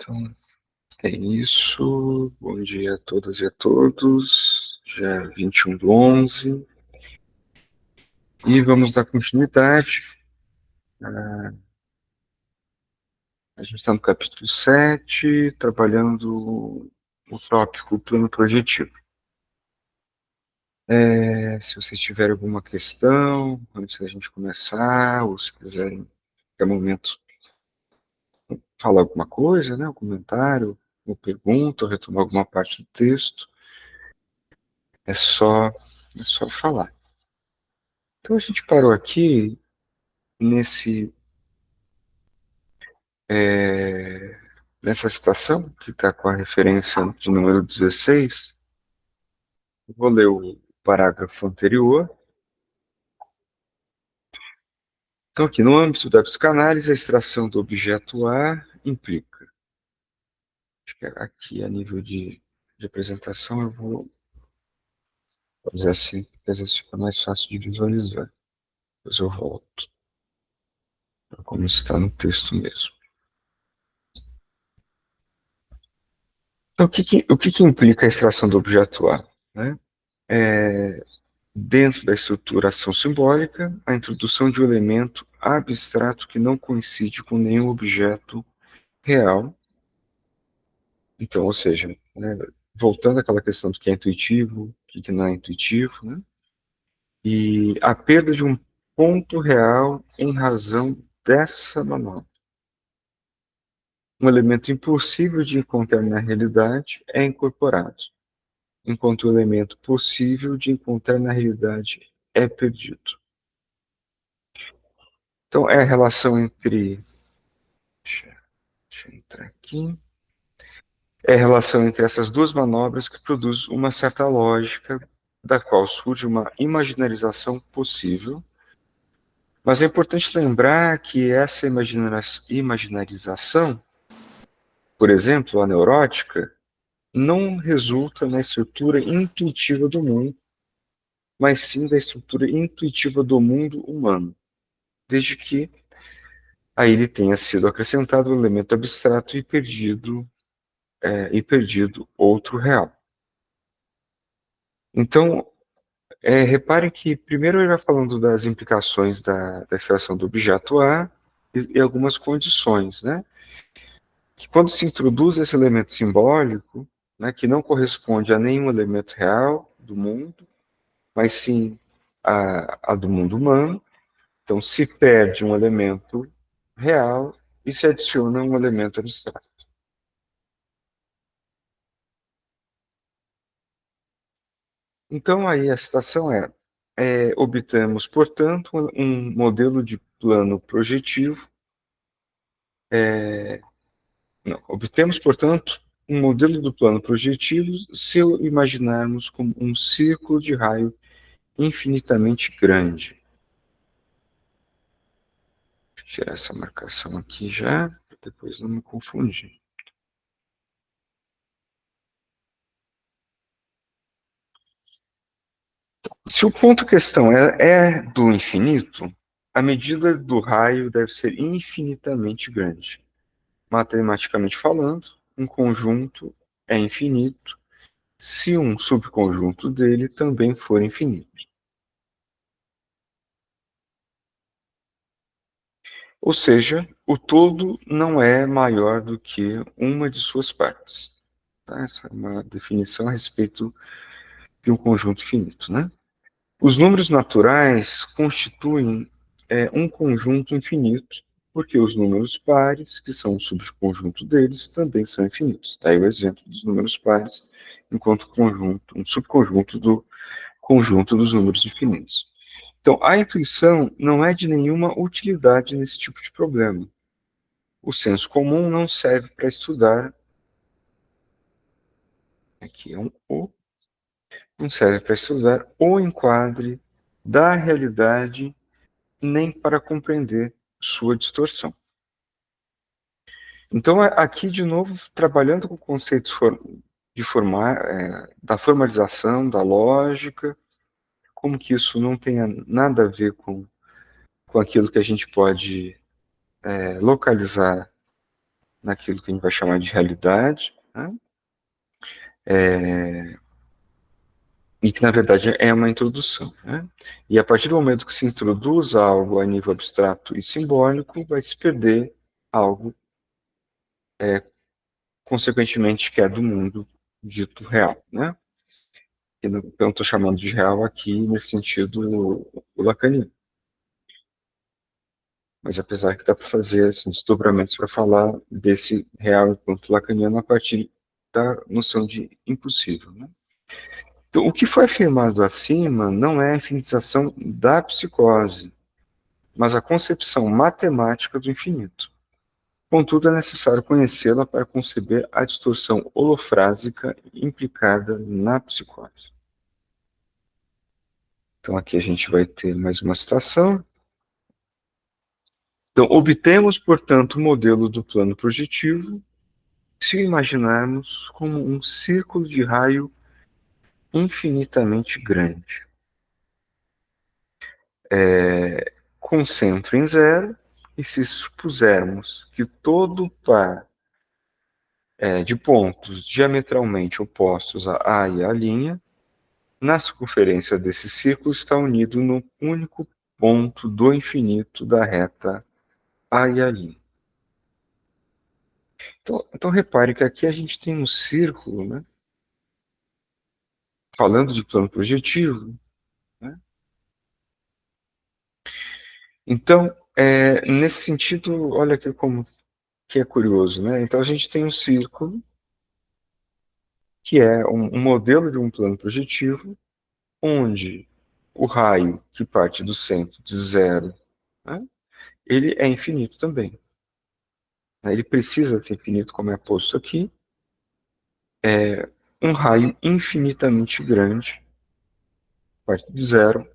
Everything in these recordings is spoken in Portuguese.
Então, é isso. Bom dia a todas e a todos. Já é 21/11. E vamos dar continuidade. A gente está no capítulo 7, trabalhando o tópico plano projetivo. Se vocês tiverem alguma questão, antes da gente começar, ou se quiserem, é momento, falar alguma coisa, né? Um comentário, uma pergunta, ou retomar alguma parte do texto, é só falar. Então a gente parou aqui nesse, é, nessa citação, que está com a referência de número 16. Vou ler o parágrafo anterior. Então, aqui, no âmbito da psicanálise, a extração do objeto A implica. Acho que aqui, a nível de apresentação, eu vou fazer assim, porque às vezes fica mais fácil de visualizar. Depois eu volto para como está no texto mesmo. Então, o que implica a extração do objeto A? Né? Dentro da estruturação simbólica, a introdução de um elemento abstrato que não coincide com nenhum objeto real. Então, ou seja, né, voltando àquela questão do que é intuitivo, o que não é intuitivo, né, e a perda de um ponto real em razão dessa manobra. Um elemento impossível de encontrar na realidade é incorporado, enquanto o elemento possível de encontrar na realidade é perdido. Então, é a relação entre. Deixa eu entrar aqui. É a relação entre essas duas manobras que produz uma certa lógica, da qual surge uma imaginarização possível. Mas é importante lembrar que essa imaginarização, por exemplo, a neurótica, não resulta na estrutura intuitiva do mundo, mas sim da estrutura intuitiva do mundo humano, desde que a ele tenha sido acrescentado um elemento abstrato e perdido outro real. Então, reparem que primeiro ele vai falando das implicações da extração do objeto A e algumas condições, né? Que quando se introduz esse elemento simbólico, né, que não corresponde a nenhum elemento real do mundo, mas sim a do mundo humano, então se perde um elemento real e se adiciona um elemento abstrato. Então aí a citação obtemos, portanto, um modelo de plano projetivo. Não, obtemos, portanto, um modelo do plano projetivo se o imaginarmos como um círculo de raio infinitamente grande. Deixa eu tirar essa marcação aqui já, para depois não me confundir. Se o ponto questão é do infinito, a medida do raio deve ser infinitamente grande. Matematicamente falando, um conjunto é infinito se um subconjunto dele também for infinito. Ou seja, o todo não é maior do que uma de suas partes. Tá? Essa é uma definição a respeito de um conjunto finito, né? Os números naturais constituem um conjunto infinito, porque os números pares, que são um subconjunto deles, também são infinitos. Daí o exemplo dos números pares, enquanto conjunto, um subconjunto do conjunto dos números infinitos. Então, a intuição não é de nenhuma utilidade nesse tipo de problema. O senso comum não serve para estudar, aqui é um O, não serve para estudar o enquadre da realidade nem para compreender sua distorção. Então, aqui, de novo, trabalhando com conceitos da formalização, da lógica, como que isso não tenha nada a ver com aquilo que a gente pode localizar naquilo que a gente vai chamar de realidade, né? E que, na verdade, é uma introdução. Né? E a partir do momento que se introduz algo a nível abstrato e simbólico, vai se perder algo, consequentemente, que é do mundo dito real. Né? Eu não estou chamando de real aqui nesse sentido o lacaniano. Mas apesar que dá para fazer assim, desdobramentos para falar desse real enquanto lacaniano a partir da noção de impossível. Né? Então, o que foi afirmado acima não é a infinização da psicose, mas a concepção matemática do infinito. Contudo, é necessário conhecê-la para conceber a distorção holofrásica implicada na psicose. Então, aqui a gente vai ter mais uma citação. Então, obtemos, portanto, o modelo do plano projetivo se o imaginarmos como um círculo de raio infinitamente grande, com centro em zero, e se supusermos que todo par de pontos diametralmente opostos a A e a linha, na circunferência desse círculo está unido no único ponto do infinito da reta A e a linha. Então repare que aqui a gente tem um círculo, né, falando de plano projetivo, né? Então, nesse sentido, olha aqui como que é curioso, né? Então a gente tem um círculo que é um modelo de um plano projetivo, onde o raio que parte do centro de zero, né, ele é infinito também. Ele precisa ser infinito, como é posto aqui, um raio infinitamente grande, parte de zero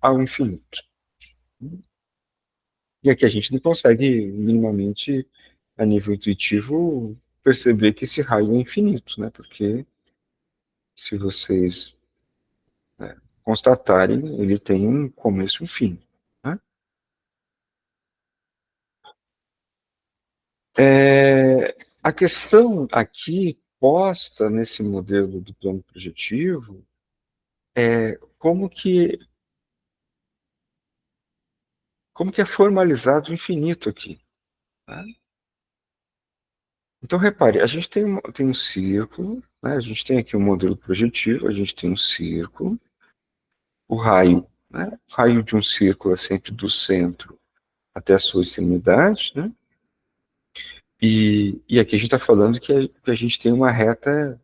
ao infinito. E aqui a gente não consegue, minimamente, a nível intuitivo, perceber que esse raio é infinito, né? Porque se vocês constatarem, ele tem um começo e um fim. Né? A questão aqui posta nesse modelo do plano projetivo é como que é formalizado o infinito aqui. Né? Então, repare, a gente tem um círculo, né? A gente tem aqui um modelo projetivo, a gente tem um círculo, o raio, né? O raio de um círculo é sempre do centro até a sua extremidade, né? E aqui a gente está falando que a gente tem uma reta,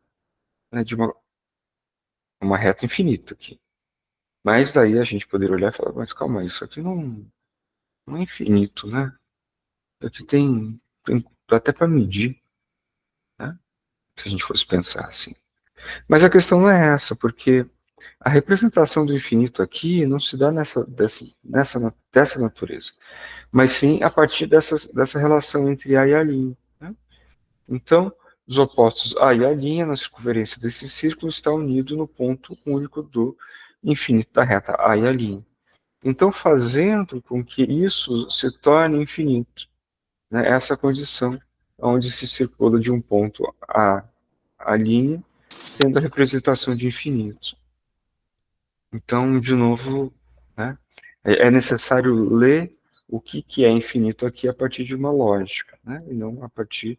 né, de uma reta infinita aqui. Mas daí a gente poderia olhar e falar, mas calma, isso aqui não é infinito, né? Isso aqui tem até para medir, né? Se a gente fosse pensar assim. Mas a questão não é essa, porque a representação do infinito aqui não se dá dessa natureza, mas sim a partir dessa relação entre A e A'. Né? Então, os opostos A e A', na circunferência desse círculo, está unido no ponto único do infinito da reta A e A'. Então, fazendo com que isso se torne infinito, né? Essa condição onde se circula de um ponto a linha, tendo a representação de infinito. Então, de novo, né, é necessário ler o que é infinito aqui a partir de uma lógica, né, e não a partir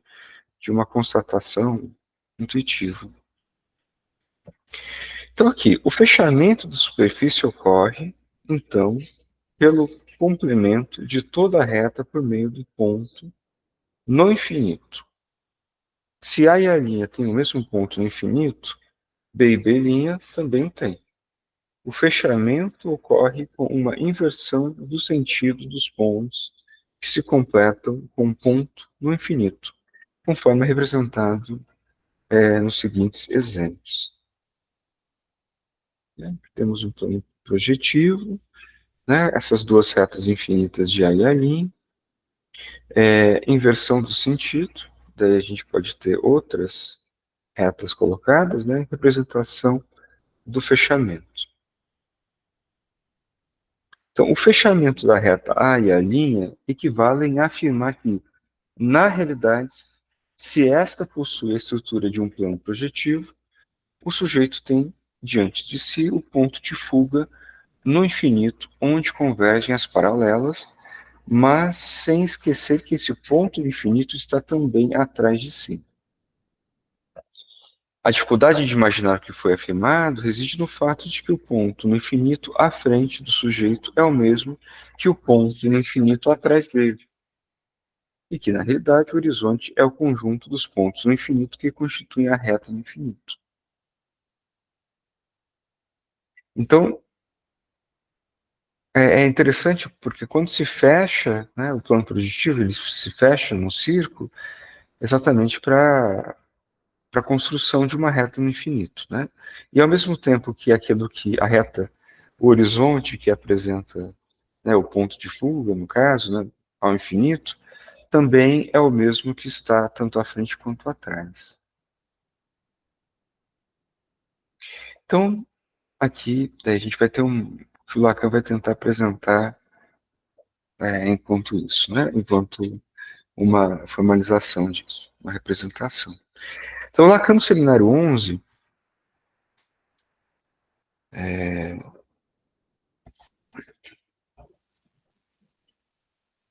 de uma constatação intuitiva. Então, aqui, o fechamento da superfície ocorre, então, pelo complemento de toda a reta por meio do ponto no infinito. Se A e A' têm o mesmo ponto no infinito, B e B' também têm. O fechamento ocorre com uma inversão do sentido dos pontos que se completam com um ponto no infinito, conforme é representado nos seguintes exemplos. Né? Temos um plano projetivo, né? Essas duas retas infinitas de A e A', inversão do sentido, daí a gente pode ter outras retas colocadas, né? Representação do fechamento. Então, o fechamento da reta A e a linha equivalem a afirmar que, na realidade, Se esta possui a estrutura de um plano projetivo, o sujeito tem diante de si o ponto de fuga no infinito, onde convergem as paralelas, mas sem esquecer que esse ponto infinito está também atrás de si. A dificuldade de imaginar o que foi afirmado reside no fato de que o ponto no infinito à frente do sujeito é o mesmo que o ponto no infinito atrás dele, e que, na realidade, o horizonte é o conjunto dos pontos no infinito que constituem a reta no infinito. Então, é interessante porque quando se fecha, né, o plano projetivo, ele se fecha num círculo exatamente para a construção de uma reta no infinito, né? E ao mesmo tempo que aquilo que a reta, o horizonte que apresenta, né, o ponto de fuga, no caso, né, ao infinito, também é o mesmo que está tanto à frente quanto atrás. Então, aqui a gente vai ter que o Lacan vai tentar apresentar enquanto isso, né, enquanto uma formalização disso, uma representação. Então, Lacan no seminário 11,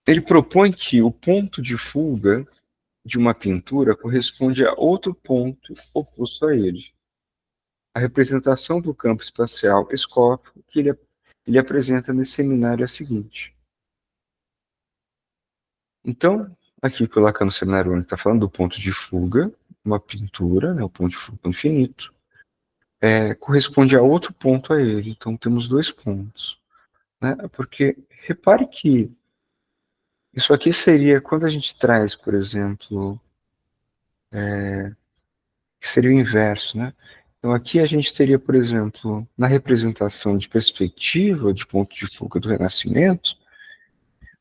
ele propõe que o ponto de fuga de uma pintura corresponde a outro ponto oposto a ele. A representação do campo espacial escópico que ele apresenta nesse seminário é a seguinte. Então, aqui que o Lacan no seminário 11 está falando do ponto de fuga, uma pintura, né, o ponto de fuga infinito, corresponde a outro ponto a ele. Então, temos dois pontos. Né? Porque repare que isso aqui seria quando a gente traz, por exemplo, que seria o inverso, né? Então aqui a gente teria, por exemplo, na representação de perspectiva de ponto de fuga do Renascimento,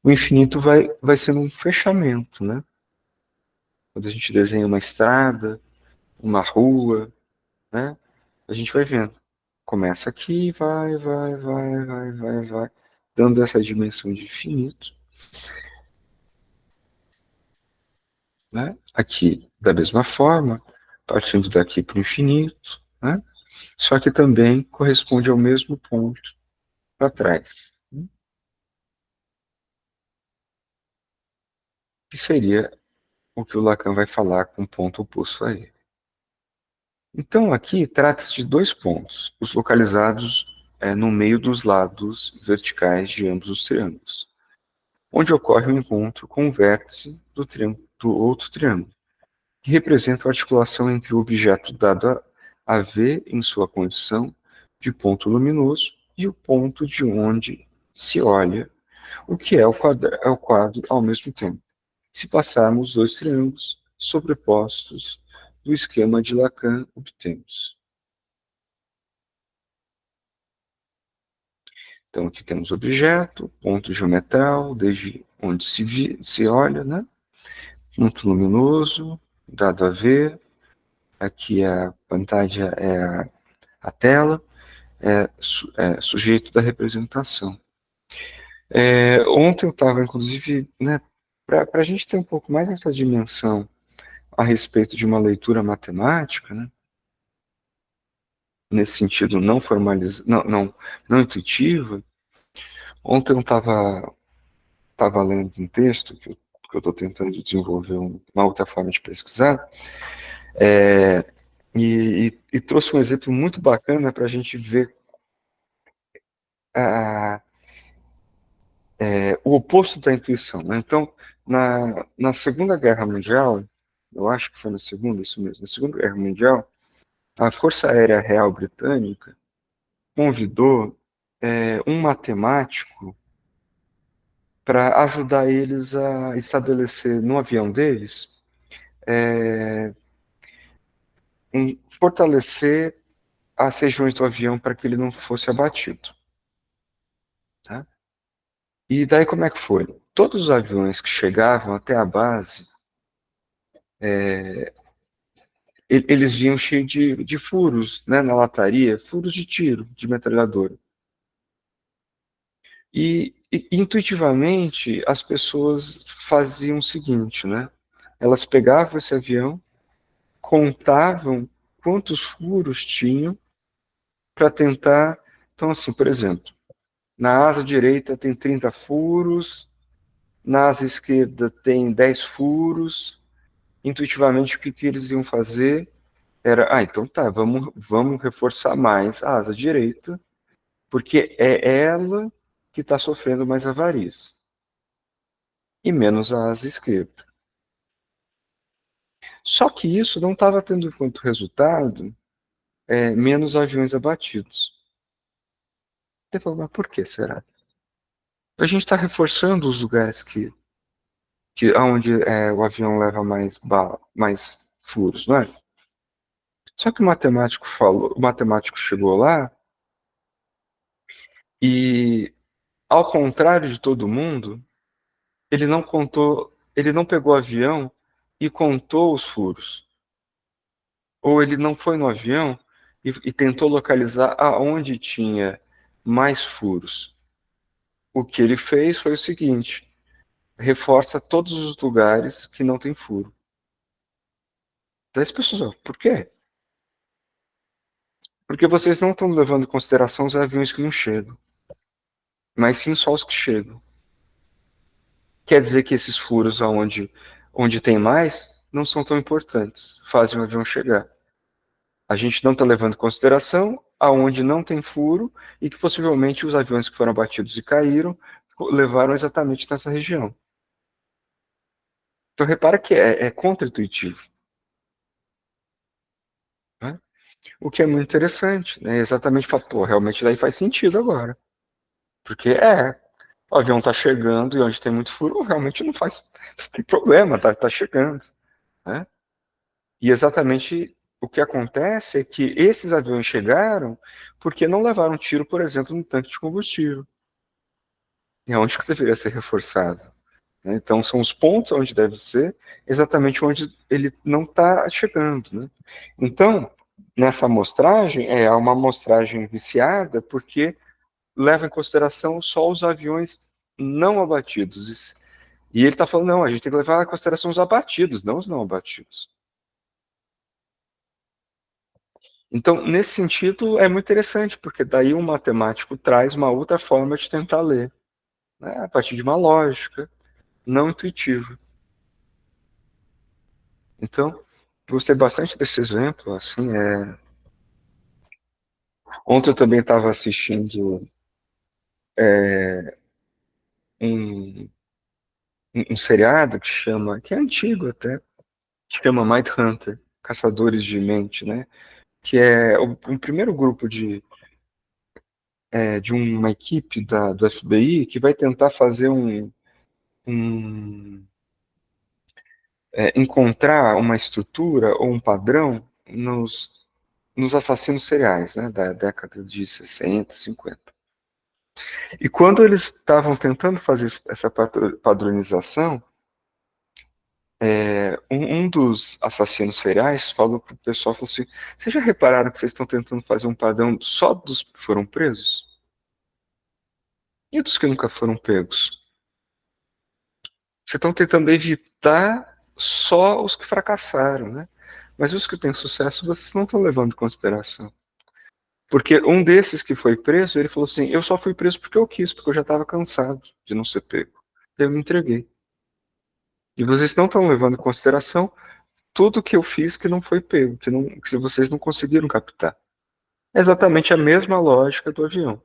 o infinito vai sendo um fechamento, né? Quando a gente desenha uma estrada, uma rua, né? A gente vai vendo. Começa aqui, vai, dando essa dimensão de infinito, né? Aqui, da mesma forma, partindo daqui para o infinito, né? Só que também corresponde ao mesmo ponto para trás, né? Que seria o que o Lacan vai falar com ponto oposto a ele. Então, aqui trata-se de dois pontos, os localizados no meio dos lados verticais de ambos os triângulos, onde ocorre o encontro com o vértice do outro triângulo, que representa a articulação entre o objeto dado a V em sua condição de ponto luminoso e o ponto de onde se olha, o que é o quadro ao mesmo tempo. Se passarmos dois triângulos sobrepostos do esquema de Lacan, obtemos. Então, aqui temos objeto, ponto geometral, desde onde se olha, né? Ponto luminoso, dado a ver. Aqui a pantalla é a tela, sujeito da representação. Ontem eu estava, inclusive, né, para a gente ter um pouco mais essa dimensão a respeito de uma leitura matemática, né, nesse sentido não formalizado, não intuitiva. Ontem eu estava lendo um texto que eu estou tentando desenvolver uma outra forma de pesquisar, é, e trouxe um exemplo muito bacana para a gente ver a, o oposto da intuição. Né? Então, na Segunda Guerra Mundial, eu acho que foi na Segunda, isso mesmo, na Segunda Guerra Mundial, a Força Aérea Real Britânica convidou um matemático para ajudar eles a estabelecer no avião deles, fortalecer as regiões do avião para que ele não fosse abatido. Tá? E daí como é que foi? Todos os aviões que chegavam até a base, eles vinham cheios de furos, né, na lataria, furos de tiro, de metralhadora. E intuitivamente as pessoas faziam o seguinte, né? Elas pegavam esse avião, contavam quantos furos tinham para tentar. Então, assim, por exemplo, na asa direita tem 30 furos, na asa esquerda tem 10 furos. Intuitivamente, o que, que eles iam fazer era, então tá, vamos reforçar mais a asa direita, porque é ela que está sofrendo mais avarias, e menos a asa esquerda. Só que isso não estava tendo enquanto resultado menos aviões abatidos. Você falou, mas por que será? A gente está reforçando os lugares onde o avião leva mais furos, não é? Só que o matemático chegou lá e, ao contrário de todo mundo, ele não pegou o avião e contou os furos. Ou ele não foi no avião e tentou localizar aonde tinha mais furos. O que ele fez foi o seguinte: reforça todos os lugares que não tem furo. Daí as pessoas, por quê? Porque vocês não estão levando em consideração os aviões que não chegam, mas sim só os que chegam. Quer dizer que esses furos onde tem mais não são tão importantes, fazem o avião chegar. A gente não está levando em consideração aonde não tem furo e que possivelmente os aviões que foram abatidos e caíram levaram exatamente nessa região. Então repara que é contra-intuitivo, né? O que é muito interessante, né? Exatamente, pô, realmente daí faz sentido agora. Porque o avião está chegando e onde tem muito furo, realmente não tem problema, tá chegando, né? E exatamente o que acontece é que esses aviões chegaram porque não levaram tiro, por exemplo, no tanque de combustível. É onde que deveria ser reforçado, né? Então, são os pontos onde deve ser, exatamente onde ele não está chegando, né? Então, nessa amostragem, é uma amostragem viciada, porque leva em consideração só os aviões não abatidos. E ele está falando, não, a gente tem que levar em consideração os abatidos, não os não abatidos. Então, nesse sentido, é muito interessante, porque daí o matemático traz uma outra forma de tentar ler, né? A partir de uma lógica não intuitiva. Então, gostei bastante desse exemplo, assim, ontem eu também estava assistindo um, um seriado que é antigo até, que chama Mindhunter, Caçadores de Mente, né? Que é um primeiro grupo de uma equipe do FBI que vai tentar fazer um encontrar uma estrutura ou um padrão nos assassinos seriais, né, da década de 60, 50. E quando eles estavam tentando fazer essa padronização, um dos assassinos seriais falou para o pessoal, falou assim, vocês já repararam que vocês estão tentando fazer um padrão só dos que foram presos? E dos que nunca foram pegos? Vocês estão tentando evitar só os que fracassaram, né? Mas os que têm sucesso, vocês não estão levando em consideração. Porque um desses que foi preso, ele falou assim, eu só fui preso porque eu quis, porque eu já estava cansado de não ser pego. Eu me entreguei. E vocês não estão levando em consideração tudo que eu fiz que não foi pego, que vocês não conseguiram captar. É exatamente a mesma lógica do avião,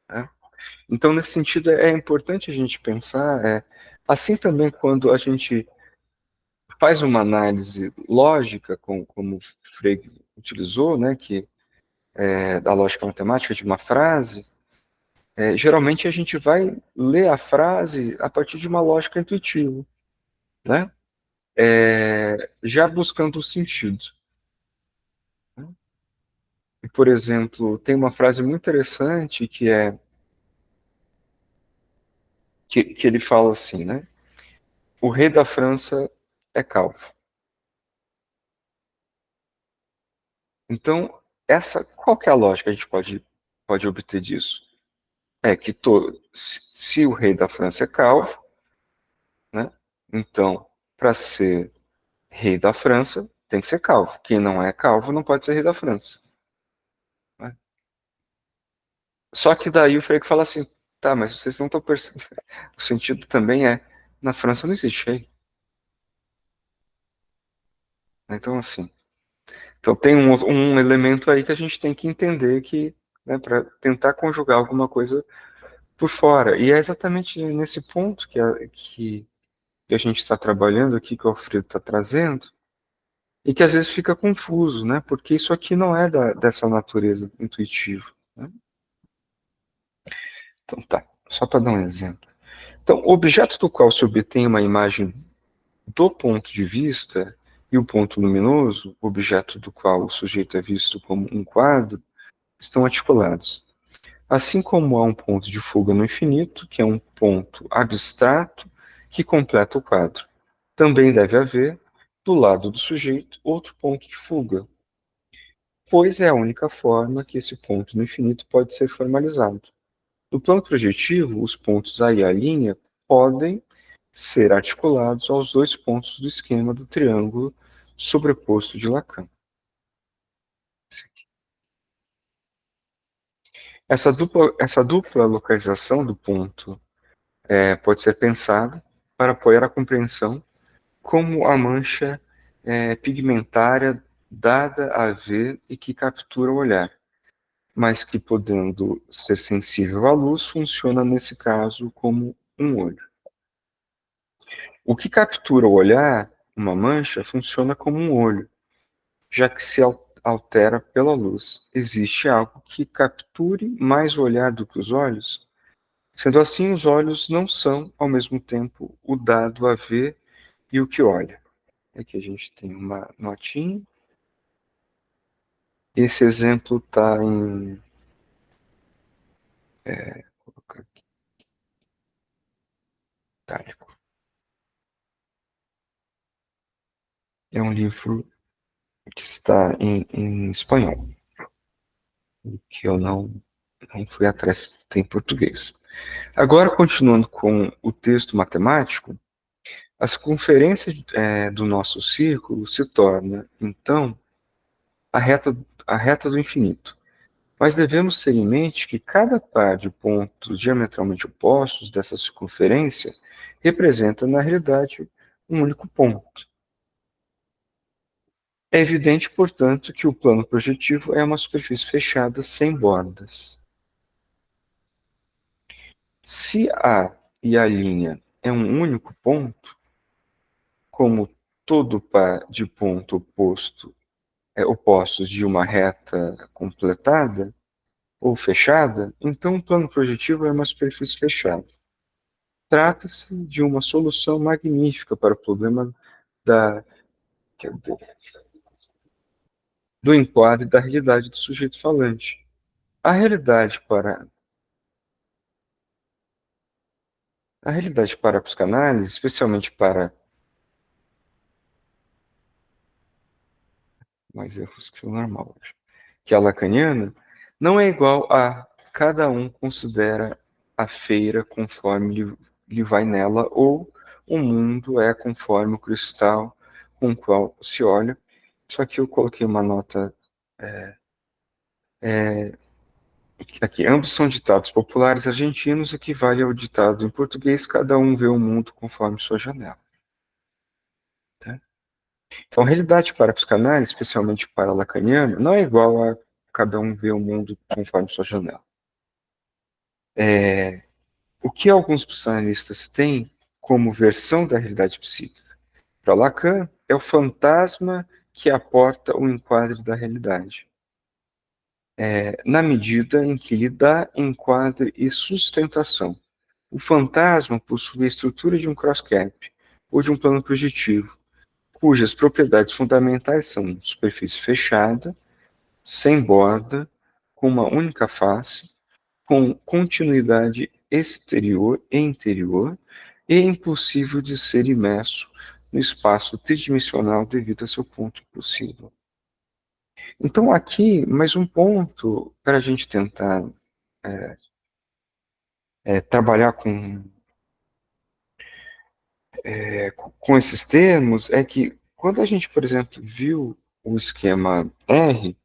né? Então, nesse sentido, é importante a gente pensar, assim também quando a gente faz uma análise lógica, como o Frege utilizou, né, que é da lógica matemática de uma frase, geralmente a gente vai ler a frase a partir de uma lógica intuitiva, né? Já buscando o sentido, né? E, por exemplo, tem uma frase muito interessante que ele fala assim, né? O rei da França é calvo. Então, qual que é a lógica que a gente pode obter disso? É que se o rei da França é calvo, né? Então, para ser rei da França, tem que ser calvo. Quem não é calvo não pode ser rei da França. Né? Só que daí o Freire fala assim, tá, mas vocês não estão percebendo. O sentido também é, na França não existe rei. Então, assim, então tem um elemento aí que a gente tem que entender que, né, para tentar conjugar alguma coisa por fora. E é exatamente nesse ponto que a gente está trabalhando aqui, que o Alfredo está trazendo, e que às vezes fica confuso, né? Porque isso aqui não é dessa natureza intuitiva. Né? Então tá, só para dar um exemplo. Então, o objeto do qual se obtém uma imagem do ponto de vista e o ponto luminoso, o objeto do qual o sujeito é visto como um quadro, estão articulados. Assim como há um ponto de fuga no infinito, que é um ponto abstrato que completa o quadro. Também deve haver, do lado do sujeito, outro ponto de fuga, pois é a única forma que esse ponto no infinito pode ser formalizado. No plano projetivo, os pontos A e A' podem ser articulados aos dois pontos do esquema do triângulo sobreposto de Lacan. Essa dupla localização do ponto pode ser pensada para apoiar a compreensão como a mancha pigmentária dada a ver e que captura o olhar, mas que, podendo ser sensível à luz, funciona nesse caso como um olho. O que captura o olhar, uma mancha, funciona como um olho, já que se altera pela luz. Existe algo que capture mais o olhar do que os olhos? Sendo assim, os olhos não são, ao mesmo tempo, o dado a ver e o que olha. Aqui a gente tem uma notinha. Esse exemplo está em. Vou colocar aqui, itálico. É um livro que está em espanhol, que eu não fui atrás, tem em português. Agora, continuando com o texto matemático, a circunferência do nosso círculo se torna, então, a reta, a reta do infinito. Mas devemos ter em mente que cada par de pontos diametralmente opostos dessa circunferência representa, na realidade, um único ponto. É evidente, portanto, que o plano projetivo é uma superfície fechada sem bordas. Se A e A' é um único ponto, como todo par de ponto oposto opostos de uma reta completada ou fechada, então o plano projetivo é uma superfície fechada. Trata-se de uma solução magnífica para o problema da, do enquadre da realidade do sujeito falante. A realidade para a psicanálise, especialmente para mais erros que o normal, que é a lacaniana, não é igual a cada um considera a feira conforme lhe vai nela, ou o mundo é conforme o cristal com o qual se olha. Só que eu coloquei uma nota aqui. Ambos são ditados populares argentinos, equivale ao ditado em português: cada um vê o mundo conforme sua janela. Tá? Então, a realidade para a psicanálise, especialmente para a lacaniana, não é igual a cada um vê o mundo conforme sua janela. O que alguns psicanalistas têm como versão da realidade psíquica? Para Lacan, é o fantasma que aporta o enquadre da realidade, na medida em que lhe dá enquadre e sustentação. O fantasma possui a estrutura de um cross-cap ou de um plano projetivo, cujas propriedades fundamentais são superfície fechada, sem borda, com uma única face, com continuidade exterior e interior, e impossível de ser imerso no espaço tridimensional devido a seu ponto impossível. Então, aqui, mais um ponto para a gente tentar trabalhar com esses termos é que quando a gente, por exemplo, viu o esquema R,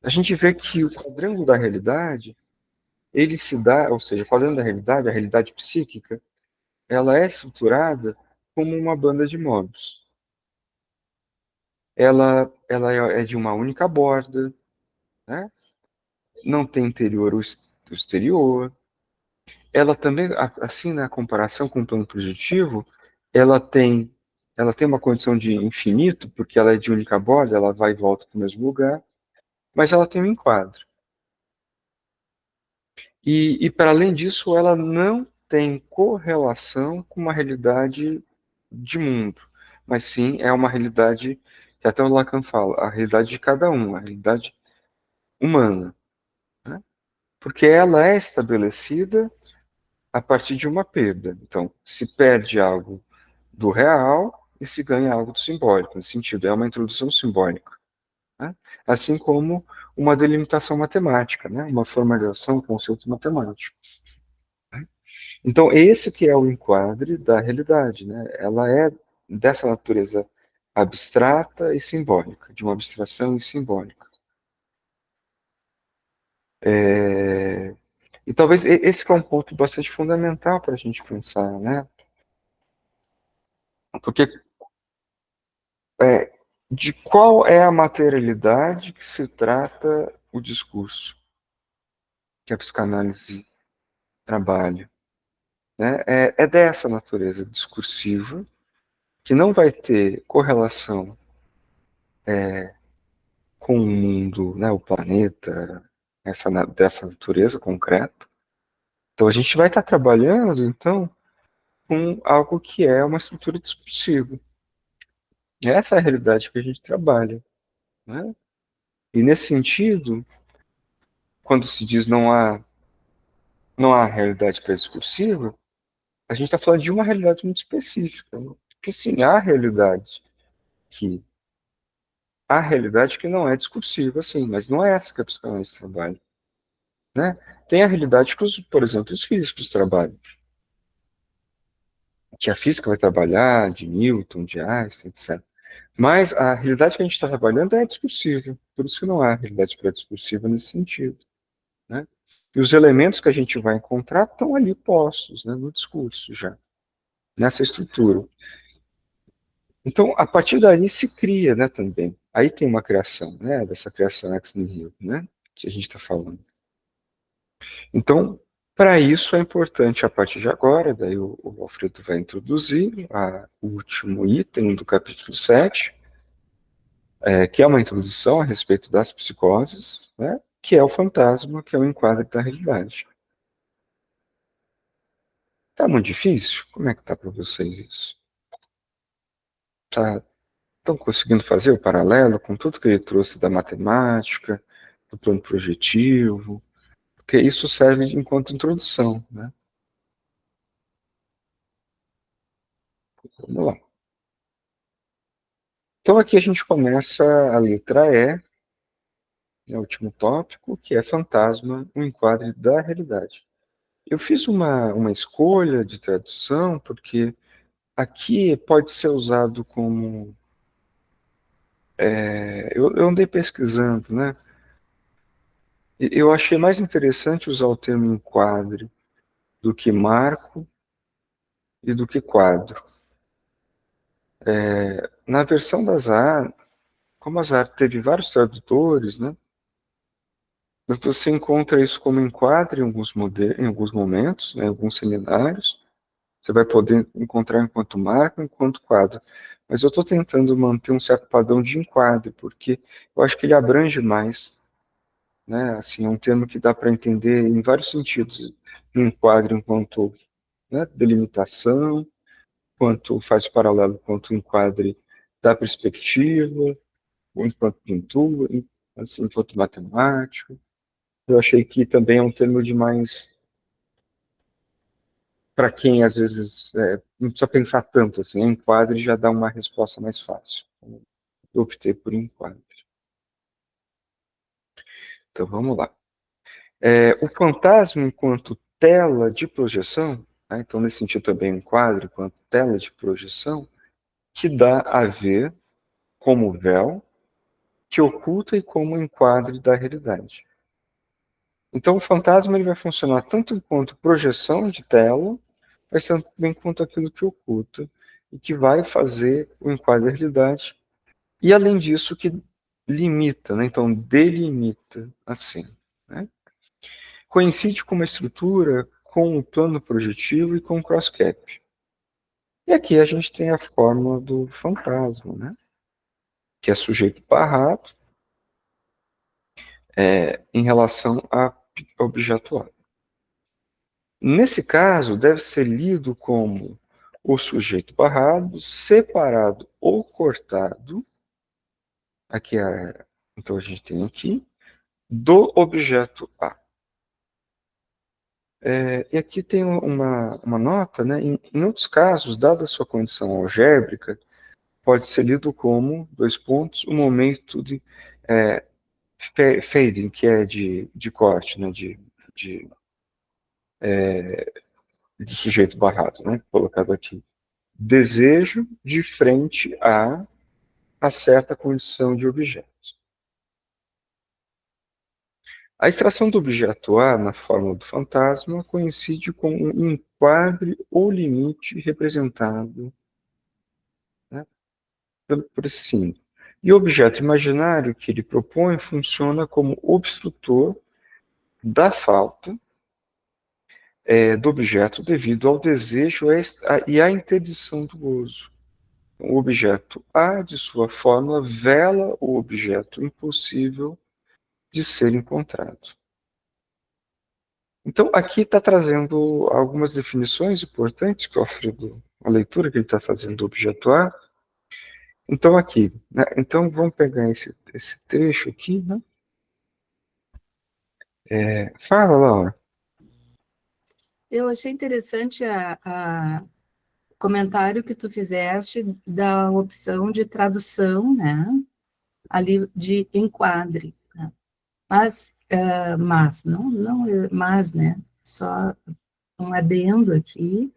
a gente vê que o quadrângulo da realidade, ele se dá, ou seja, o quadrângulo da realidade, a realidade psíquica, ela é estruturada como uma banda de Möbius. Ela é de uma única borda, né? Não tem interior ou exterior. Ela também, assim, na comparação com o plano projetivo, ela tem, ela tem uma condição de infinito, porque ela é de única borda, ela vai e volta para o mesmo lugar, mas ela tem um enquadro. E para além disso, ela não tem correlação com uma realidade de mundo, mas sim é uma realidade que até o Lacan fala, a realidade de cada um, a realidade humana, né? Porque ela é estabelecida a partir de uma perda. Então, se perde algo do real e se ganha algo do simbólico, nesse sentido, é uma introdução simbólica, né? Assim como uma delimitação matemática, né? Uma formalização de conceitos matemáticos. Então, esse que é o enquadre da realidade, né? Ela é dessa natureza abstrata e simbólica, de uma abstração e simbólica. E talvez esse que é um ponto bastante fundamental para a gente pensar, né? Porque de qual é a materialidade que se trata o discurso que a psicanálise trabalha, né? É dessa natureza discursiva que não vai ter correlação com o mundo, né, o planeta, dessa natureza concreta. Então a gente vai estar trabalhando, então, com algo que é uma estrutura discursiva. Essa é a realidade que a gente trabalha, né? E nesse sentido, quando se diz não há realidade pré-discursiva, a gente está falando de uma realidade muito específica, né? Porque sim, que há realidade que não é discursiva, sim, mas não é essa que a psicanálise trabalha, né? Tem a realidade que, por exemplo, os físicos trabalham, que a física vai trabalhar, de Newton, de Einstein, etc. Mas a realidade que a gente está trabalhando é discursiva, por isso que não há realidade pré-discursiva nesse sentido, né? E os elementos que a gente vai encontrar estão ali postos, né, no discurso já, nessa estrutura. Então, a partir dali se cria, né, também. Aí tem uma criação, né, dessa criação ex nihilo, né, que a gente está falando. Então, para isso é importante, a partir de agora, daí o Alfredo vai introduzir o último item do capítulo 7, que é uma introdução a respeito das psicoses, né, que é o fantasma, que é o enquadre da realidade. Tá muito difícil? Como é que tá para vocês isso? Tá, estão conseguindo fazer o paralelo com tudo que ele trouxe da matemática, do plano projetivo? Porque isso serve enquanto introdução, né? Vamos lá. Então aqui a gente começa a letra E, né, o último tópico, que é fantasma, um enquadre da realidade. Eu fiz uma escolha de tradução porque aqui pode ser usado como... eu andei pesquisando, né? Eu achei mais interessante usar o termo enquadre do que marco e do que quadro. Na versão da Zahar, como a Zahar teve vários tradutores, né? Você encontra isso como enquadre em alguns momentos, né, em alguns seminários. Você vai poder encontrar enquanto marco, enquanto quadro. Mas eu estou tentando manter um certo padrão de enquadre, porque eu acho que ele abrange mais, né? Assim, é um termo que dá para entender em vários sentidos. Enquadre enquanto, né, delimitação, quanto faz paralelo quanto enquadre da perspectiva, enquanto pintura, assim, enquanto matemática. Eu achei que também é um termo de mais para quem às vezes não precisa pensar tanto assim, enquadre já dá uma resposta mais fácil. Eu optei por enquadre. Então vamos lá. O fantasma enquanto tela de projeção, Tá? Então, nesse sentido, também um enquadre quanto tela de projeção, que dá a ver como véu, que oculta e como enquadre da realidade. Então, o fantasma ele vai funcionar tanto enquanto projeção de tela, mas também quanto aquilo que oculta e que vai fazer o enquadre da realidade. E, além disso, que limita, né? Então, delimita assim. Né? Coincide com uma estrutura com o plano projetivo e com o cross-cap. E aqui a gente tem a forma do fantasma, né? Que é sujeito barrado em relação a objeto A. Nesse caso, deve ser lido como o sujeito barrado, separado ou cortado, aqui então a gente tem aqui, do objeto A. E aqui tem uma nota, né? Em outros casos, dada a sua condição algébrica, pode ser lido como, dois pontos, o momento de fading, que é de corte, né? De sujeito barrado, né? Colocado aqui. Desejo de frente a certa condição de objeto. A extração do objeto A na forma do fantasma coincide com um enquadre ou limite representado, né, por esse símbolo. E o objeto imaginário que ele propõe funciona como obstrutor da falta do objeto devido ao desejo e à interdição do gozo. O objeto A, de sua forma, vela o objeto impossível de ser encontrado. Então, aqui está trazendo algumas definições importantes que o Alfredo, a leitura que ele está fazendo do objeto A. Então, aqui, né? Então, vamos pegar esse trecho aqui, né? Fala, Laura. Eu achei interessante o comentário que tu fizeste da opção de tradução, né? Ali de enquadre. Né? Mas, né? Só um adendo aqui,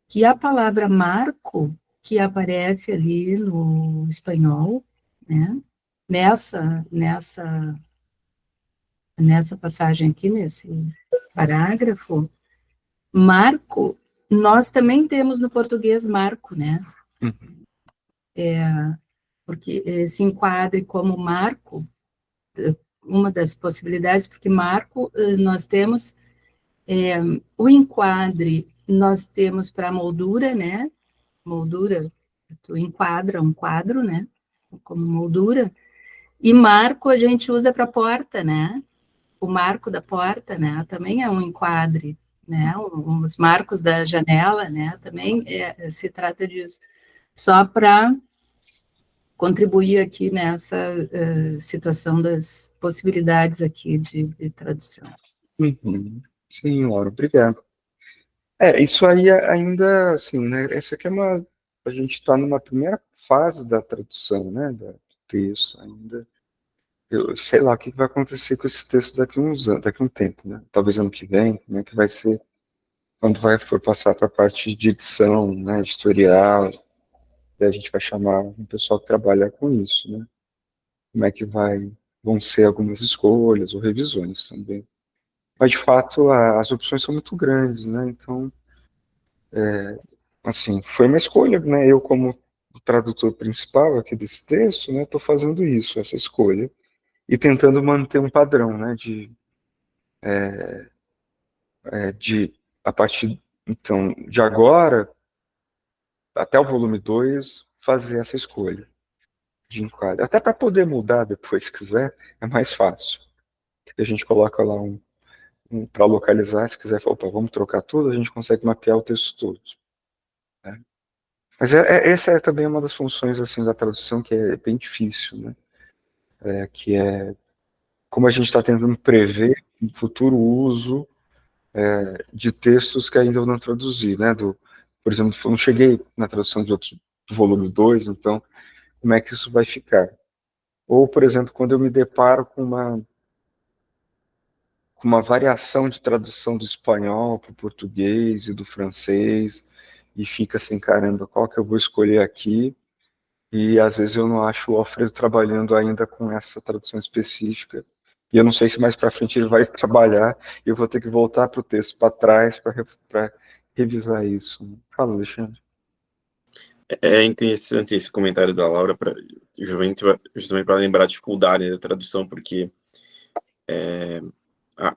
que a palavra marco, que aparece ali no espanhol, né? Nessa passagem aqui, nesse parágrafo, marco, nós também temos no português marco, né? Uhum. Porque se enquadre como marco, uma das possibilidades, porque marco nós temos o enquadre, nós temos para moldura, né? Moldura, tu enquadra um quadro, né? Como moldura. E marco a gente usa para porta, né? O marco da porta, né? Também é um enquadre, né? Os marcos da janela, né? Também se trata disso. Só para contribuir aqui nessa situação das possibilidades aqui de tradução. Uhum. Sim, Laura, obrigado. Isso aí ainda, assim, né? Essa aqui a gente está numa primeira fase da tradução, né? Do texto ainda. Eu sei lá o que vai acontecer com esse texto daqui a uns anos, daqui a um tempo, né? Talvez ano que vem, como é que vai ser quando for passar para a parte de edição, né, editorial, daí a gente vai chamar um pessoal que trabalha com isso, né? Como é que vão ser algumas escolhas ou revisões também. Mas, de fato, as opções são muito grandes, né? Então, assim, foi uma escolha, né? Eu, como o tradutor principal aqui desse texto, né, estou fazendo isso, essa escolha, e tentando manter um padrão, né, de a partir, então, de agora até o volume 2 fazer essa escolha de enquadro. Até para poder mudar depois, se quiser, é mais fácil. A gente coloca lá para localizar, se quiser, opa, vamos trocar tudo, a gente consegue mapear o texto todo. Né? Mas essa é também uma das funções assim da tradução que é bem difícil, né? Que é como a gente está tentando prever um futuro uso de textos que ainda não traduzi, né? Por exemplo, eu não cheguei na tradução de outros do volume 2, então como é que isso vai ficar? Ou, por exemplo, quando eu me deparo com uma variação de tradução do espanhol para o português e do francês, e fica assim, caramba, qual que eu vou escolher aqui? E às vezes eu não acho o Alfredo trabalhando ainda com essa tradução específica. E eu não sei se mais para frente ele vai trabalhar e eu vou ter que voltar para o texto para trás para revisar isso. Fala, Alexandre. É interessante esse comentário da Laura, justamente para lembrar a dificuldade da tradução, porque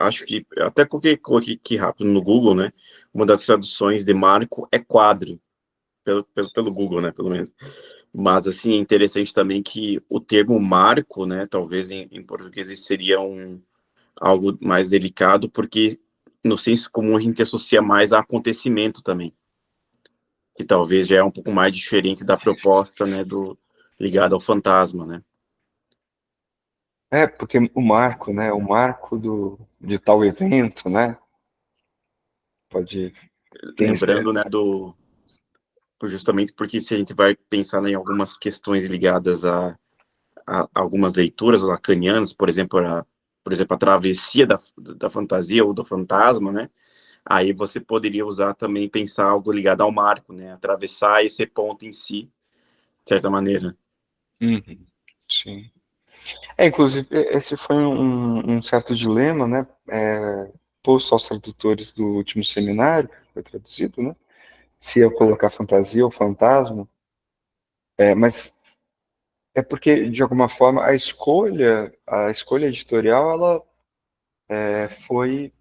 acho que, até coloquei aqui rápido no Google, né? Uma das traduções de marco é quadro, pelo Google, né? Pelo menos. Mas, assim, é interessante também que o termo marco, né? Talvez em português isso seria algo mais delicado, porque no senso comum a gente associa mais a acontecimento também, que talvez já é um pouco mais diferente da proposta, né, ligado ao fantasma, né? É, porque o marco, né? O marco de tal evento, né? Pode. Tem esse. Lembrando, né, justamente porque se a gente vai pensar em algumas questões ligadas a algumas leituras lacanianas, por exemplo, a travessia da fantasia ou do fantasma, né? Aí você poderia usar também, pensar algo ligado ao marco, né? Atravessar esse ponto em si, de certa maneira. Uhum, sim. Inclusive, esse foi um certo dilema, né? Posto aos tradutores do último seminário, que foi traduzido, né? Se eu colocar fantasia ou fantasma, mas é porque, de alguma forma, a escolha editorial, ela foi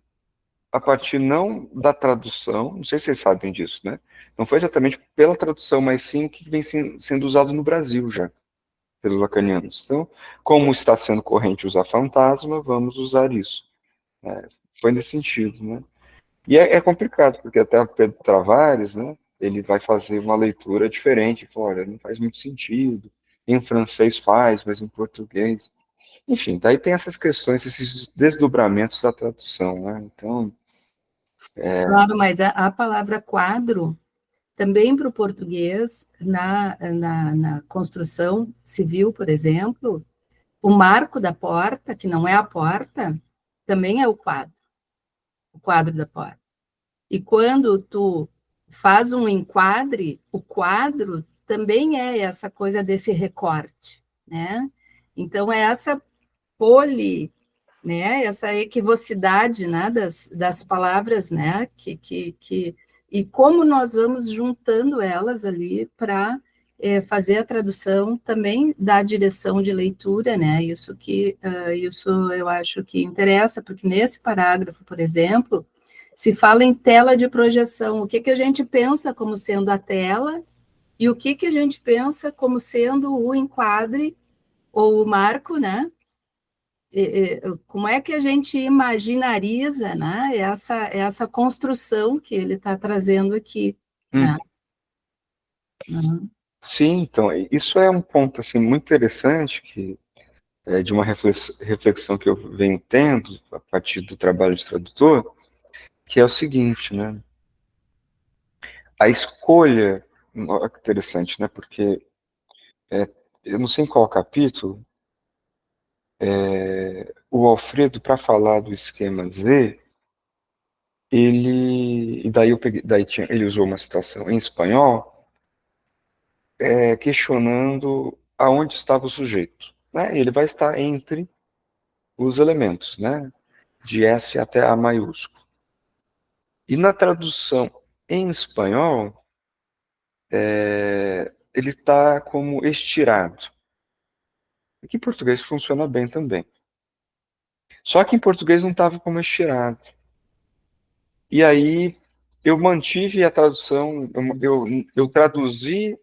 a partir não da tradução, não sei se vocês sabem disso, né? Não foi exatamente pela tradução, mas sim o que vem sendo usado no Brasil já, pelos lacanianos. Então, como está sendo corrente usar fantasma, vamos usar isso. Foi nesse sentido, né? E é complicado, porque até o Pedro Travares, né, ele vai fazer uma leitura diferente, fala, olha, não faz muito sentido, em francês faz, mas em português. Enfim, daí tem essas questões, esses desdobramentos da tradução, né? Então, Claro, mas a palavra quadro, também para o português, na construção civil, por exemplo, o marco da porta, que não é a porta, também é o quadro da porta. E quando tu faz um enquadre, o quadro também é essa coisa desse recorte, né? Então, é essa poli, né? Essa equivocidade, né? Das palavras, né? E como nós vamos juntando elas ali para fazer a tradução também da direção de leitura, né? Isso eu acho que interessa, porque nesse parágrafo, por exemplo, se fala em tela de projeção. O que que a gente pensa como sendo a tela e o que que a gente pensa como sendo o enquadre ou o marco, né? Como é que a gente imaginariza, né, essa construção que ele está trazendo aqui, né? Uhum. sim, então, isso é um ponto, assim, muito interessante, que de uma reflexão que eu venho tendo a partir do trabalho de tradutor, que é o seguinte, né? A escolha, olha que interessante, né? Porque eu não sei em qual capítulo, o Alfredo, para falar do esquema Z, e daí eu peguei, ele usou uma citação em espanhol, questionando aonde estava o sujeito, né? Ele vai estar entre os elementos, né? De S até A maiúsculo. E na tradução em espanhol, ele está como estirado. Aqui em português funciona bem também. Só que em português não estava como estirado. E aí eu mantive a tradução, eu traduzi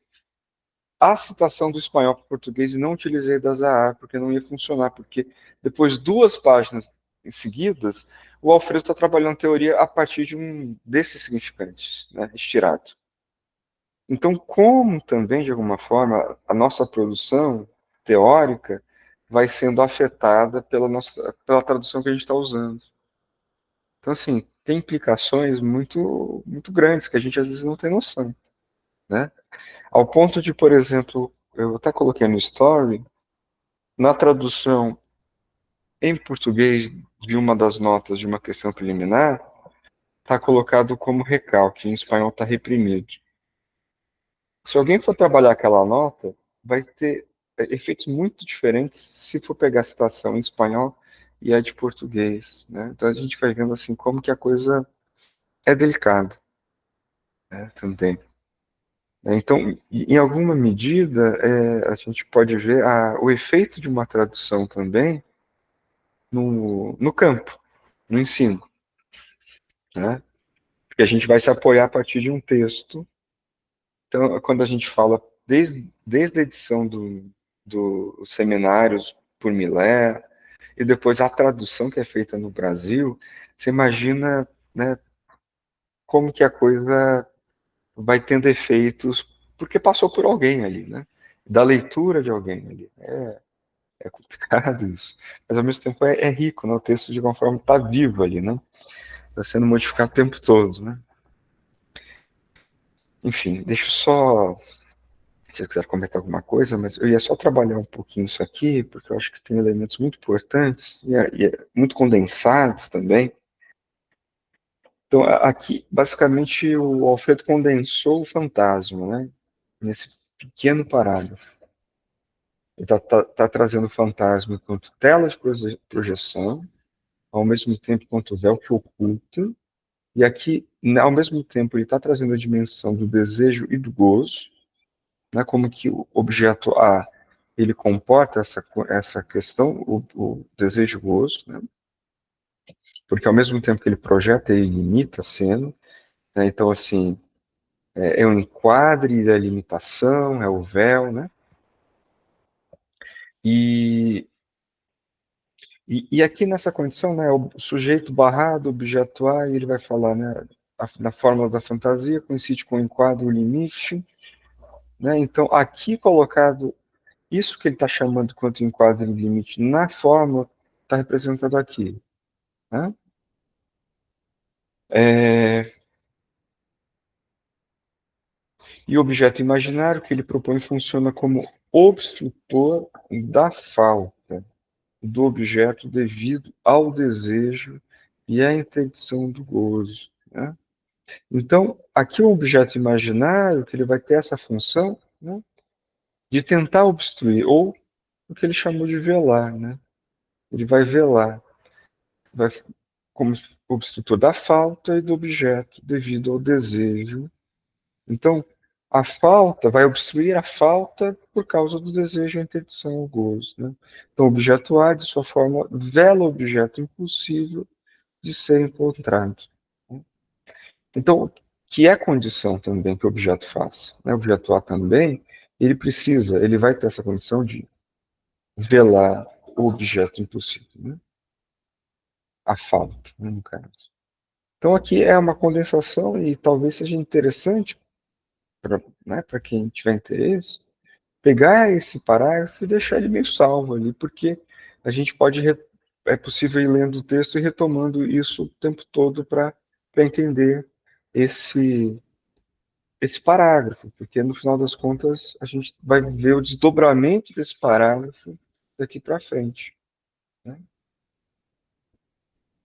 a citação do espanhol para o português e não utilizei das AA, porque não ia funcionar, porque depois duas páginas em seguidas, o Alfredo está trabalhando teoria a partir de desses significantes, né, estirado. Então, como também, de alguma forma, a nossa produção teórica vai sendo afetada pela tradução que a gente está usando. Então, assim, tem implicações muito, muito grandes que a gente às vezes não tem noção, né? Ao ponto de, por exemplo, eu até coloquei no story, na tradução em português, de uma das notas de uma questão preliminar, está colocado como recalque, em espanhol está reprimido. Se alguém for trabalhar aquela nota, vai ter efeitos muito diferentes se for pegar a citação em espanhol e a de português, né? Então a gente vai vendo assim como que a coisa é delicada, né, também. Então, em alguma medida, a gente pode ver o efeito de uma tradução também no campo, no ensino, né? Porque a gente vai se apoiar a partir de um texto. Então, quando a gente fala desde a edição dos seminários por Milé, e depois a tradução que é feita no Brasil, você imagina, né, como que a coisa vai tendo efeitos, porque passou por alguém ali, né? Da leitura de alguém ali. É complicado isso. Mas ao mesmo tempo é rico, né? O texto de alguma forma está vivo ali, né? Está sendo modificado o tempo todo, né? Enfim, deixa eu só, se você quiser comentar alguma coisa, mas eu ia só trabalhar um pouquinho isso aqui, porque eu acho que tem elementos muito importantes e é muito condensado também. Então, aqui, basicamente, o Alfredo condensou o fantasma, né? Nesse pequeno parágrafo. Ele está trazendo o fantasma enquanto tela de projeção, ao mesmo tempo quanto véu que oculta, e aqui, ao mesmo tempo, ele está trazendo a dimensão do desejo e do gozo, né, como que o objeto A ele comporta essa questão, o desejo e o gozo, né, porque ao mesmo tempo que ele projeta, ele limita a cena, né, então, assim, é o enquadre da limitação, é o véu, né, e, e aqui nessa condição, né, o sujeito barrado, objeto A, e ele vai falar, né, na fórmula da fantasia, coincide com o enquadro, o limite, né, então aqui colocado isso que ele está chamando quanto enquadro e limite na fórmula está representado aqui, né? E o objeto imaginário que ele propõe funciona como obstrutor da falta do objeto devido ao desejo e à interdição do gozo, né? Então, aqui o objeto imaginário, que ele vai ter essa função, né, de tentar obstruir, ou o que ele chamou de velar, né? Ele vai velar, vai como obstrutor da falta e do objeto devido ao desejo. Então, a falta vai obstruir a falta por causa do desejo, a interdição, o gozo, né? Então, o objeto A, de sua forma, vela o objeto impossível de ser encontrado, né? Então, que é a condição também que o objeto faça, né? O objeto A também, ele vai ter essa condição de velar o objeto impossível, né? A falta, né, no caso. Então, aqui é uma condensação e talvez seja interessante para, né, para quem tiver interesse, pegar esse parágrafo e deixar ele meio salvo ali, porque a gente é possível ir lendo o texto e retomando isso o tempo todo para entender esse, esse parágrafo, porque no final das contas a gente vai ver o desdobramento desse parágrafo daqui para frente, né?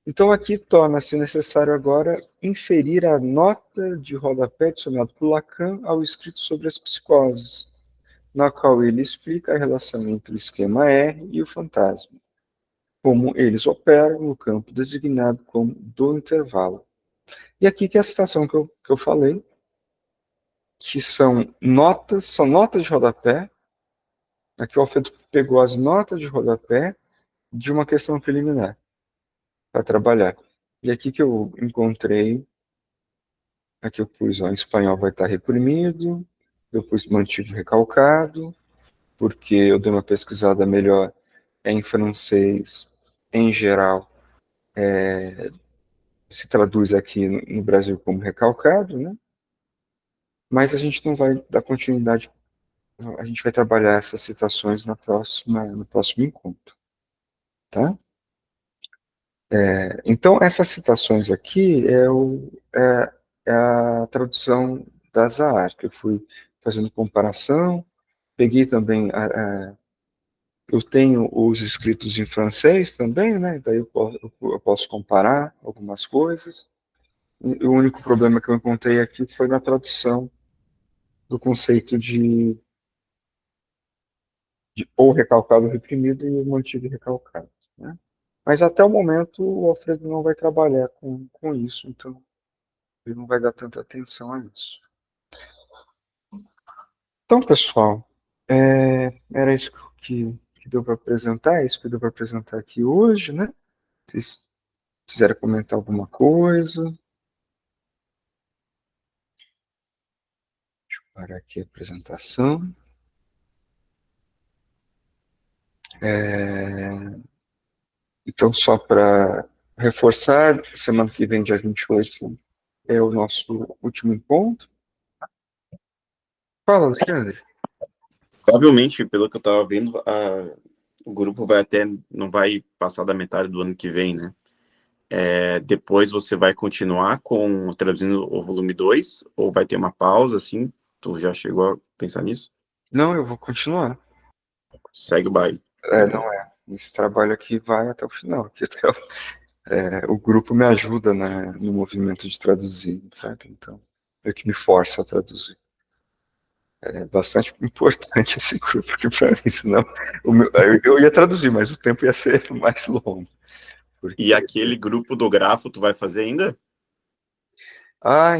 Então aqui torna-se necessário agora inferir a nota de rodapé adicionada por Lacan ao escrito sobre as psicoses, na qual ele explica a relação entre o esquema R e o fantasma, como eles operam no campo designado como do intervalo. E aqui que é a citação que eu falei, que são notas de rodapé. Aqui o Alfredo pegou as notas de rodapé de uma questão preliminar para trabalhar. E aqui que eu encontrei, aqui eu pus, ó, em espanhol vai estar reprimido, eu pus mantido recalcado, porque eu dei uma pesquisada melhor em francês, em geral, se traduz aqui no Brasil como recalcado, né? Mas a gente não vai dar continuidade, a gente vai trabalhar essas citações no próximo encontro, tá? Então, essas citações aqui é a tradução da Zahar, que eu fui fazendo comparação, peguei também Eu tenho os escritos em francês também, né? Daí eu posso comparar algumas coisas. E o único problema que eu encontrei aqui foi na tradução do conceito de ou recalcado reprimido e mantido recalcado, né? Mas até o momento o Alfredo não vai trabalhar com isso, então ele não vai dar tanta atenção a isso. Então, pessoal, era isso que deu para apresentar, é isso que deu para apresentar aqui hoje, né? Vocês quiserem comentar alguma coisa? Para aqui a apresentação. Então, só para reforçar, semana que vem, dia 28, é o nosso último encontro. Fala, Alexandre. Provavelmente, pelo que eu estava vendo, o grupo não vai passar da metade do ano que vem, né? Depois você vai continuar traduzindo o volume 2, ou vai ter uma pausa, assim? Tu já chegou a pensar nisso? Não, eu vou continuar. Segue o baile. Não é. Esse trabalho aqui vai até o final. Aqui o grupo me ajuda, né, no movimento de traduzir, sabe? Então, é o que me força a traduzir. É bastante importante esse grupo aqui para mim, senão eu ia traduzir, mas o tempo ia ser mais longo. E aquele grupo do grafo, tu vai fazer ainda?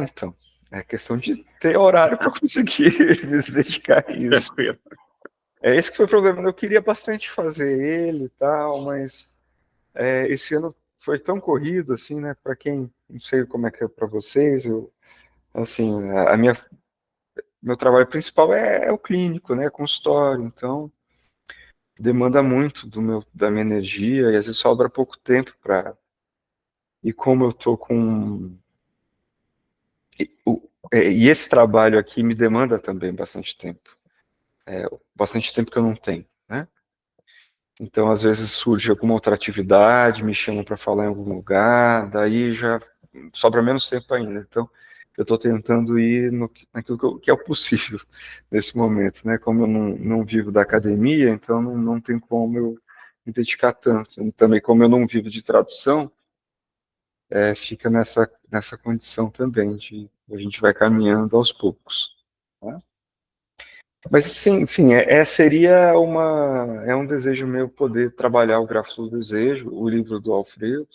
Então. É questão de ter horário para conseguir me dedicar a isso. Esse que foi o problema. Eu queria bastante fazer ele e tal, mas esse ano foi tão corrido, assim, né? Para quem, não sei como é que é para vocês, assim, meu trabalho principal é o clínico, né? Consultório, então demanda muito da minha energia e às vezes sobra pouco tempo para. E como eu tô com e esse trabalho aqui me demanda também bastante tempo que eu não tenho, né? Então, às vezes surge alguma outra atividade, me chamam para falar em algum lugar, daí já sobra menos tempo ainda. Então, eu estou tentando ir naquilo que é o possível nesse momento, né? Como eu não vivo da academia, então não tem como eu me dedicar tanto. E também, como eu não vivo de tradução, fica nessa condição também de a gente vai caminhando aos poucos, né? Mas sim, é um desejo meu poder trabalhar o Grafos do Desejo, o livro do Alfredo,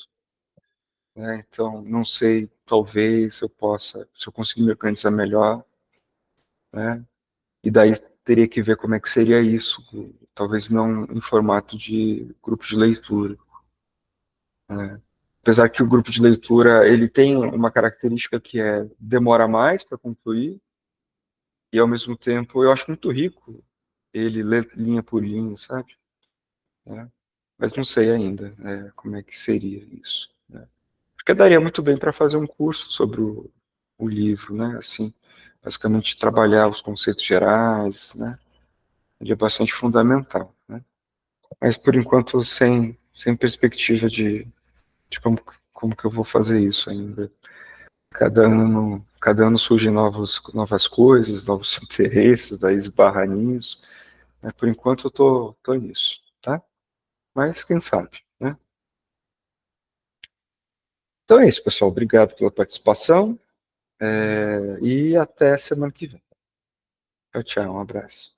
né? Então, não sei, talvez se eu conseguir me organizar melhor, né? E daí teria que ver como é que seria isso, talvez não em formato de grupo de leitura, né? Apesar que o grupo de leitura, ele tem uma característica que demora mais para concluir, e ao mesmo tempo eu acho muito rico ele ler linha por linha, sabe? Né? Mas não sei ainda, como é que seria isso, né? Porque daria muito bem para fazer um curso sobre o livro, né? Assim, basicamente trabalhar os conceitos gerais, né? Seria bastante fundamental, né? Mas por enquanto sem perspectiva de como que eu vou fazer isso ainda. Cada ano surgem novas coisas, novos interesses, daí esbarra nisso, né? Por enquanto eu tô nisso, tá? Mas quem sabe, né? Então é isso, pessoal. Obrigado pela participação, e até semana que vem. Tchau, tchau. Um abraço.